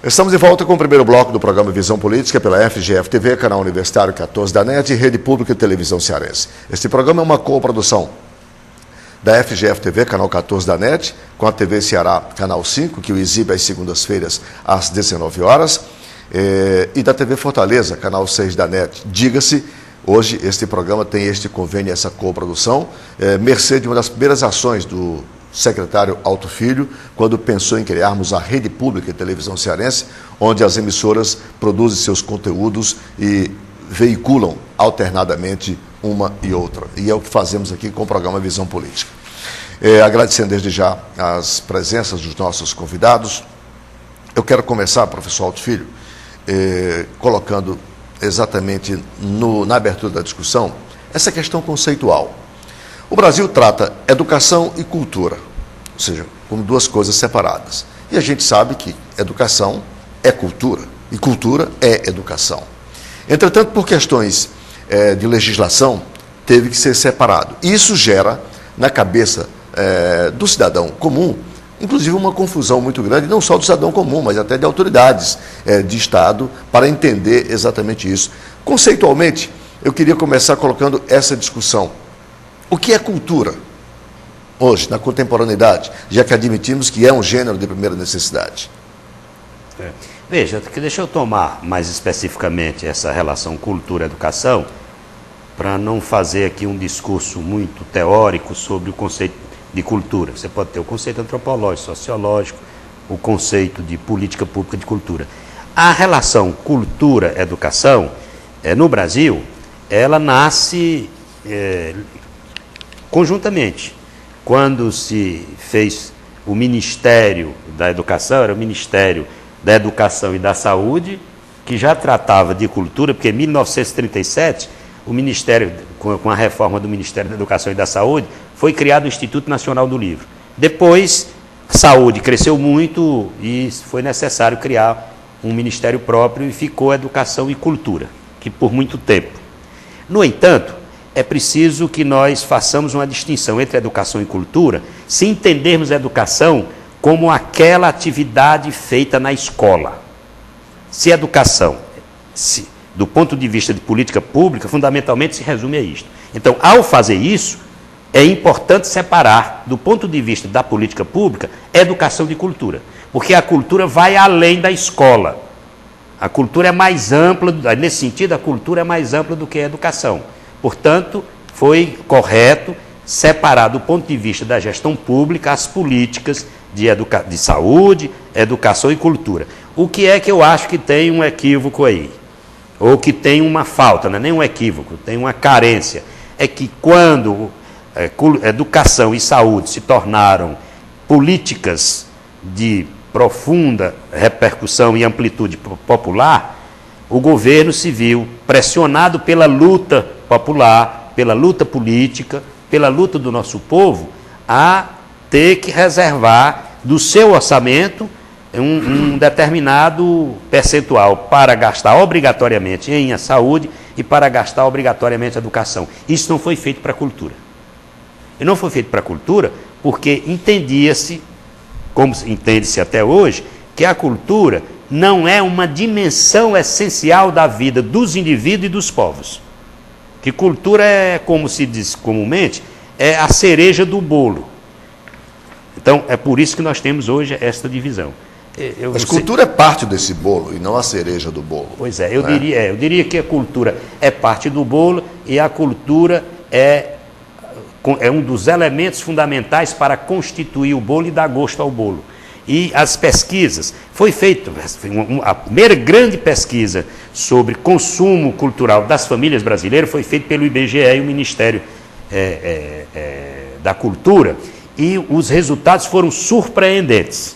Estamos de volta com o primeiro bloco do programa Visão Política pela FGF-TV, canal universitário 14 da NET e Rede Pública de Televisão Cearense. Este programa é uma coprodução da FGF-TV, canal 14 da NET, com a TV Ceará, canal 5, que o exibe às segundas-feiras às 19 horas, e da TV Fortaleza, canal 6 da NET. Diga-se, hoje este programa tem este convênio, essa coprodução, mercê de uma das primeiras ações do secretário Alto Filho, quando pensou em criarmos a Rede Pública de Televisão Cearense, onde as emissoras produzem seus conteúdos e veiculam alternadamente uma e outra. E é o que fazemos aqui com o programa Visão Política. Agradecendo desde já as presenças dos nossos convidados, eu quero começar, professor Alto Filho, colocando exatamente na abertura da discussão essa questão conceitual. O Brasil trata educação e cultura, ou seja, como duas coisas separadas. E a gente sabe que educação é cultura e cultura é educação. Entretanto, por questões de legislação, teve que ser separado. Isso gera, na cabeça do cidadão comum, inclusive uma confusão muito grande, não só do cidadão comum, mas até de autoridades de Estado, para entender exatamente isso. Conceitualmente, eu queria começar colocando essa discussão. O que é cultura hoje, na contemporaneidade, já que admitimos que é um gênero de primeira necessidade? Veja, deixa eu tomar mais especificamente essa relação cultura-educação, para não fazer aqui um discurso muito teórico sobre o conceito de cultura. Você pode ter o conceito antropológico, sociológico, o conceito de política pública de cultura. A relação cultura-educação, no Brasil, ela nasce conjuntamente. Quando se fez o Ministério da Educação, era o Ministério da Educação e da Saúde, que já tratava de cultura, porque em 1937, o Ministério, com a reforma do Ministério da Educação e da Saúde, foi criado o Instituto Nacional do Livro. Depois, a saúde cresceu muito e foi necessário criar um ministério próprio e ficou Educação e Cultura, que por muito tempo. No entanto, é preciso que nós façamos uma distinção entre educação e cultura, se entendermos a educação como aquela atividade feita na escola. Se educação, do ponto de vista de política pública, fundamentalmente se resume a isto. Então, ao fazer isso, é importante separar, do ponto de vista da política pública, educação de cultura, porque a cultura vai além da escola. A cultura é mais ampla, nesse sentido, a cultura é mais ampla do que a educação. Portanto, foi correto separar, do ponto de vista da gestão pública, as políticas de saúde, educação e cultura. O que é que eu acho que tem um equívoco aí? Ou que tem uma falta, não é nem um equívoco, tem uma carência. É que quando educação e saúde se tornaram políticas de profunda repercussão e amplitude popular, o governo se viu pressionado pela luta popular, pela luta política, pela luta do nosso povo, a ter que reservar do seu orçamento um determinado percentual para gastar obrigatoriamente em saúde e para gastar obrigatoriamente em educação. Isso não foi feito para a cultura. E não foi feito para a cultura porque entendia-se, como entende-se até hoje, que a cultura não é uma dimensão essencial da vida dos indivíduos e dos povos. Que cultura é, como se diz comumente, é a cereja do bolo. Então, é por isso que nós temos hoje esta divisão. Mas cultura é parte desse bolo e não a cereja do bolo. Pois é, eu diria que a cultura é parte do bolo e a cultura é um dos elementos fundamentais para constituir o bolo e dar gosto ao bolo. E as pesquisas, foi feita a primeira grande pesquisa sobre consumo cultural das famílias brasileiras, foi feita pelo IBGE e o Ministério da Cultura, e os resultados foram surpreendentes.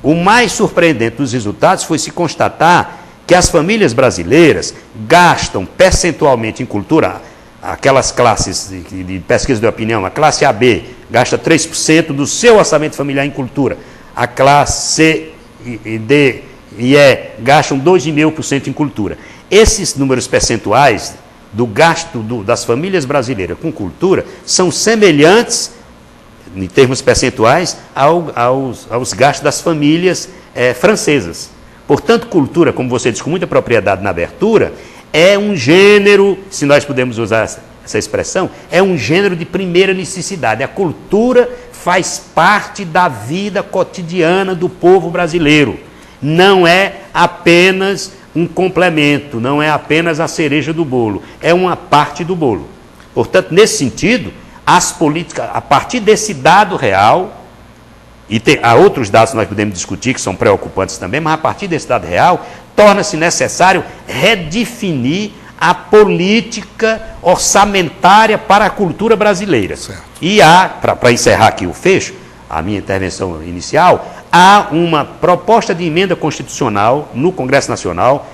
O mais surpreendente dos resultados foi se constatar que as famílias brasileiras gastam percentualmente em cultura, aquelas classes de pesquisa de opinião, a classe AB gasta 3% do seu orçamento familiar em cultura, a classe C e D e E gastam 2,5% em cultura. Esses números percentuais do gasto das famílias brasileiras com cultura são semelhantes, em termos percentuais, aos gastos das famílias francesas. Portanto, cultura, como você disse com muita propriedade na abertura, é um gênero, se nós podemos usar essa expressão, é um gênero de primeira necessidade. A cultura faz parte da vida cotidiana do povo brasileiro. Não é apenas um complemento, não é apenas a cereja do bolo, é uma parte do bolo. Portanto, nesse sentido, as políticas, a partir desse dado real, e há outros dados que nós podemos discutir que são preocupantes também, mas a partir desse dado real, torna-se necessário redefinir a política orçamentária para a cultura brasileira. Certo. E há, para encerrar aqui o fecho, a minha intervenção inicial, há uma proposta de emenda constitucional no Congresso Nacional,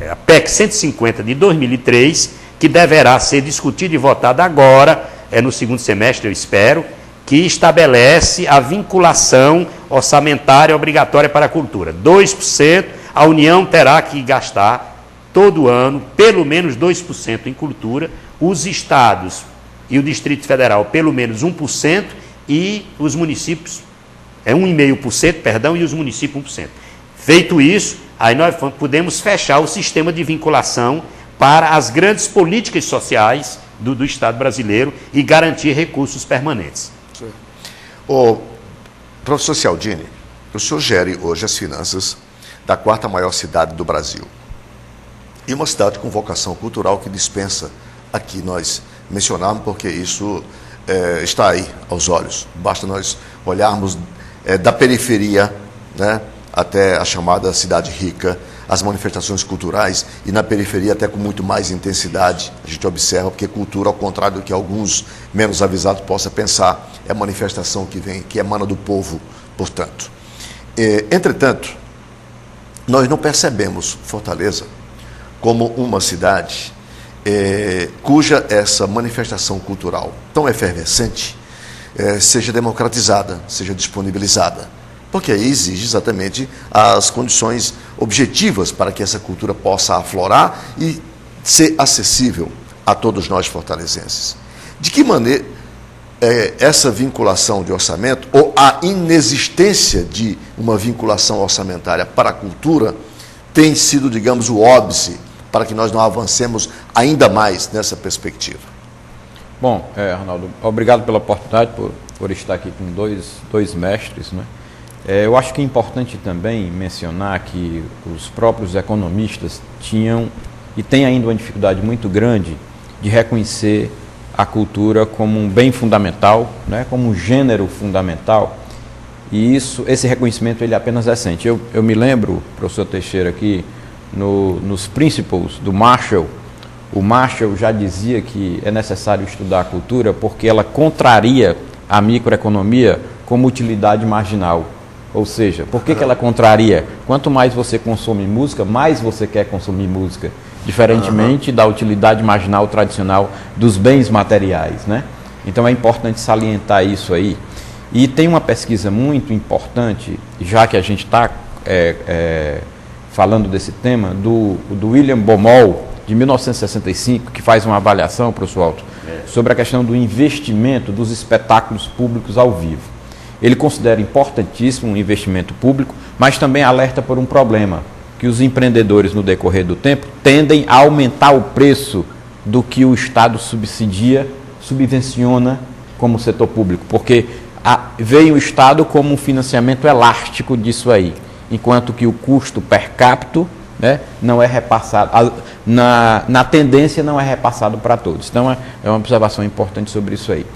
a PEC 150 de 2003, que deverá ser discutida e votada agora, no segundo semestre, eu espero, que estabelece a vinculação orçamentária obrigatória para a cultura. 2%, a União terá que gastar todo ano, pelo menos 2% em cultura, os estados e o Distrito Federal, pelo menos 1%, e os municípios, 1,5%, perdão, e os municípios 1%. Feito isso, aí nós podemos fechar o sistema de vinculação para as grandes políticas sociais do Estado brasileiro e garantir recursos permanentes. O professor Cialdini, o senhor gere hoje as finanças da quarta maior cidade do Brasil. E uma cidade com vocação cultural que dispensa aqui nós mencionarmos, porque isso está aí aos olhos. Basta nós olharmos da periferia, né, até a chamada cidade rica, as manifestações culturais, e na periferia até com muito mais intensidade a gente observa, porque cultura, ao contrário do que alguns menos avisados possam pensar, é manifestação que emana do povo, portanto. Entretanto, nós não percebemos Fortaleza como uma cidade cuja essa manifestação cultural tão efervescente seja democratizada, seja disponibilizada, porque aí exige exatamente as condições objetivas para que essa cultura possa aflorar e ser acessível a todos nós fortalezenses. De que maneira essa vinculação de orçamento, ou a inexistência de uma vinculação orçamentária para a cultura, tem sido, digamos, o óbice para que nós não avancemos ainda mais nessa perspectiva? Bom, Arnaldo, obrigado pela oportunidade, por estar aqui com dois mestres, né? Eu acho que é importante também mencionar que os próprios economistas tinham e têm ainda uma dificuldade muito grande de reconhecer a cultura como um bem fundamental, né, como um gênero fundamental, e esse reconhecimento ele é apenas recente. Eu me lembro, professor Teixeira, que nos Principles do Marshall, o Marshall já dizia que é necessário estudar a cultura porque ela contraria a microeconomia como utilidade marginal. Ou seja, por que ela contraria? Quanto mais você consome música, mais você quer consumir música, diferentemente da utilidade marginal tradicional dos bens materiais, né? Então é importante salientar isso aí. E tem uma pesquisa muito importante, já que a gente está falando desse tema, do William Baumol, de 1965, que faz uma avaliação, professor Alto, sobre a questão do investimento dos espetáculos públicos ao vivo. Ele considera importantíssimo o investimento público, mas também alerta por um problema, que os empreendedores, no decorrer do tempo, tendem a aumentar o preço do que o Estado subvenciona como setor público, porque veio o Estado como um financiamento elástico disso aí, enquanto que o custo per capita, né, não é repassado, na tendência não é repassado para todos. Então é uma observação importante sobre isso aí.